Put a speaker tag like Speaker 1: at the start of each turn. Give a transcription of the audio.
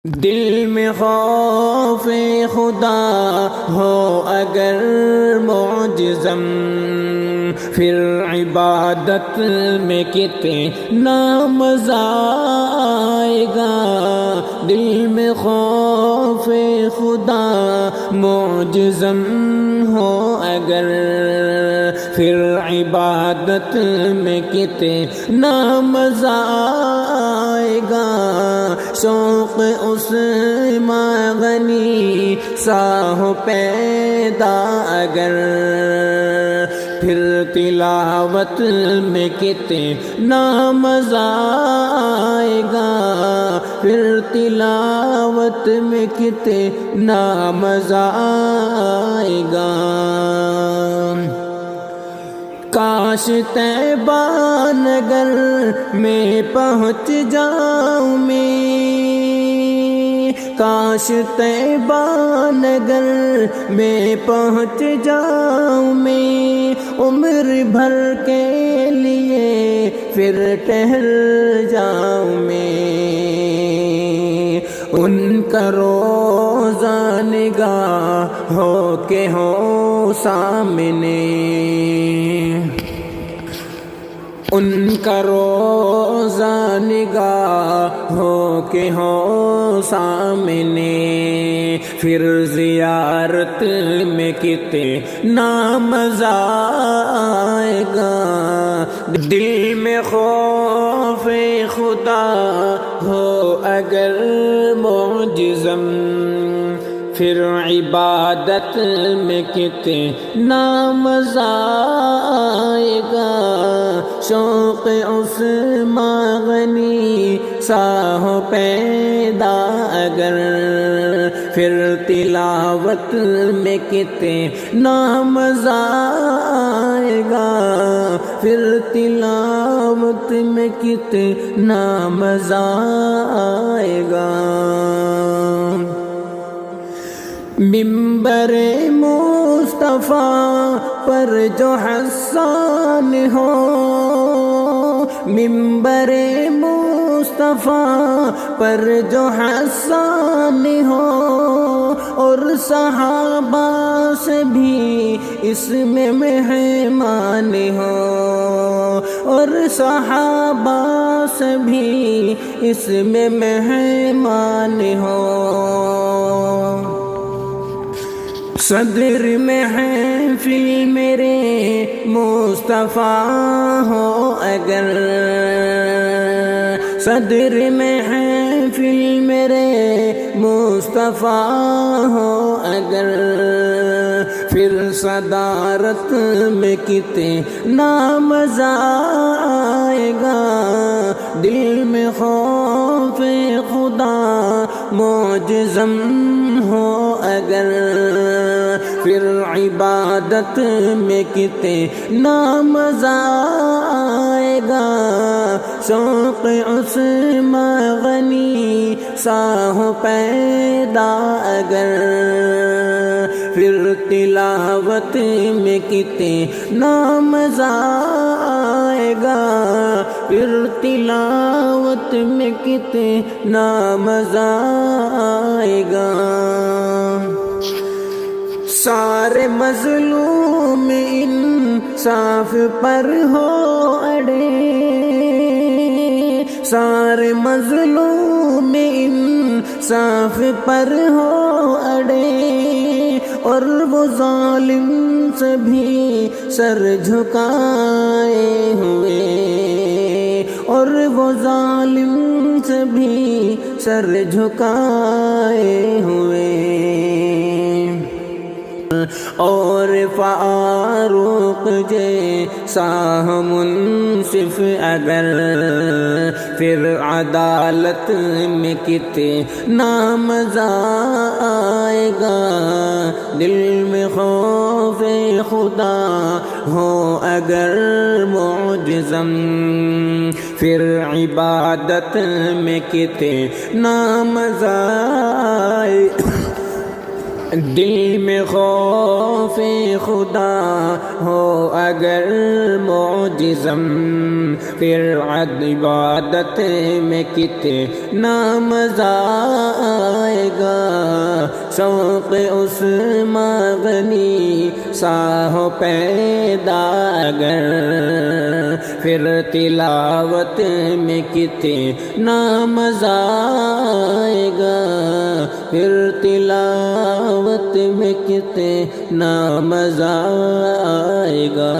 Speaker 1: دل میں خوف خدا ہو اگر معجزم، پھر عبادت میں کتنا مزہ آئے گا۔ دل میں خوف خدا معجزم ہو اگر، پھر عبادت میں کتنا مزہ آئے گا۔ شوق اس مغنی سا ہو پیدا اگر، پھر تلاوت میں کتنا مزہ آئے گا۔ پھر تلاوت میں کتنا مزہ آئے گا۔ کاش طیبہ نگر میں پہنچ جاؤں میں، کاش طیبہ نگر میں پہنچ جاؤں میں، عمر بھر کے لیے پھر ٹہل جاؤں میں۔ ان کا روزہ نگاہ ہو کے ہو سامنے، ان کا روزہ نگاہ ہو کے ہو سامنے، پھر زیارت میں کتنا مزہ آئے گا۔ دل میں خوف خدا ہو اگر معجزم، پھر عبادت میں کتنا مزہ آئے گا۔ شوق اس مغنی سا ہو پیدا اگر، پھر تلاوت میں کتنا مزہ آئے گا۔ پھر تلاوت میں کتنا مزہ آئے گا۔ منبر مصطفیٰ پر جو حسان ہو، منبر مصطفیٰ پر جو حسان ہو، اور صحابہ سے بھی اس میں مہمان ہو، اور صحابہ سے بھی اس میں مہمان ہو۔ صدر محفل میرے مصطفیٰ ہو اگر، صدر محفل میرے مصطفیٰ ہو اگر، پھر صدارت میں کتنا مزہ آئے گا۔ دل میں خوف خدا معجزم ہو اگر، پھر عبادت میں کتنا مزہ آئے گا۔ شوق اس مغنی سا ہو پیدا اگر، پھر تلاوت میں کتنا مزہ آئے گا۔ پھر تلاوت میں کتنا مزہ آئے گا۔ سارے مظلوم انصاف پر ہو اڑے، سارے مظلوم انصاف پر ہو اڑے، اور وہ ظالم سے بھی سر جھکائے ہوئے، اور وہ ظالم سے بھی سر جھکائے ہوئے، اور فاروق جیسا منصف اگر، پھر عدالت میں کتنا مزہ آئے گا۔ دل میں خوف خدا ہو اگر معجزم، پھر عبادت میں کتنا مزہ آئے۔ دل میں خوف خدا ہو اگر معجزم، پھر عبادت میں کتنا مزہ شوق اس مغنی سا ہو پیدا اگر، پھر تلاوت میں کتنا مزہ آئے گا، پھر تلاوت میں کتنا مزہ آئے گا۔